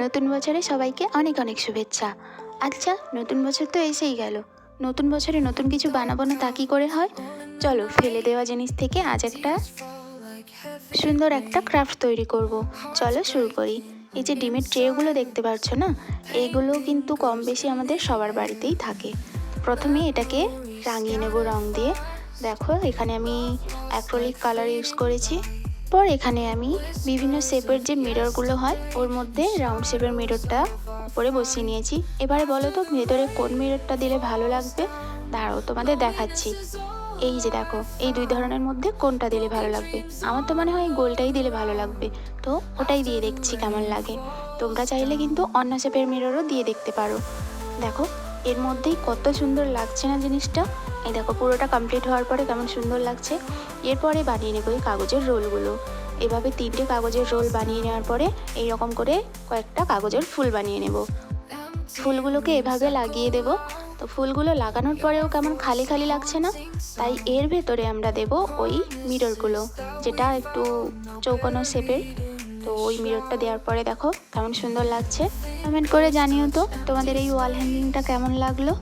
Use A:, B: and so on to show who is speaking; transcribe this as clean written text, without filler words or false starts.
A: নতুন বছরে সবাইকে অনেক অনেক শুভেচ্ছা। আচ্ছা, নতুন বছর তো এসেই গেল। নতুন বছরে নতুন কিছু বানাবো না তা কী করে হয়? চলো ফেলে দেওয়া জিনিস থেকে আজ একটা সুন্দর একটা ক্রাফট তৈরি করব। চলো শুরু করি। এই যে ডিমের ট্রেগুলো দেখতে পাচ্ছ না, এইগুলো কিন্তু কম বেশি আমাদের সবার বাড়িতেই থাকে। প্রথমে এটাকে রাঙিয়ে নেব রং দিয়ে। দেখো এখানে আমি অ্যাক্রিলিক কালার ইউজ করেছি। পর এখানে আমি বিভিন্ন শেপের যে মিররগুলো হয় ওর মধ্যে রাউন্ড শেপের মিররটা উপরে বসিয়ে নিয়েছি। এবারে বলো তো ভেতরে কোন মিররটা দিলে ভালো লাগবে? দাঁড়াও তোমাদের দেখাচ্ছি। এই যে দেখো, এই দুই ধরনের মধ্যে কোনটা দিলে ভালো লাগবে? আমার তো মনে হয় গোলটাই দিলে ভালো লাগবে, তো ওটাই দিয়ে দেখছি কেমন লাগে। তোমরা চাইলে কিন্তু অন্য শেপের মিররও দিয়ে দেখতে পারো। দেখো এর মধ্যেই কত সুন্দর লাগছে না জিনিসটা। এই দেখো পুরোটা কমপ্লিট হওয়ার পরে কেমন সুন্দর লাগছে। এরপরে বানিয়ে নেবো এই কাগজের রোলগুলো। এভাবে 3টে কাগজের রোল বানিয়ে নেওয়ার পরে এইরকম করে কয়েকটা কাগজের ফুল বানিয়ে নেব। ফুলগুলোকে এভাবে লাগিয়ে দেব। তো ফুলগুলো লাগানোর পরেও কেমন খালি খালি লাগছে না, তাই এর ভেতরে আমরা দেব ওই মিররগুলো, যেটা একটু চৌকোনো শেপের। তো ওই মিররটা দেওয়ার পরে দেখো কেমন সুন্দর লাগছে। কমেন্ট করে জানিও তো তোমাদের এই ওয়াল হ্যাঙ্গিংটা কেমন লাগলো।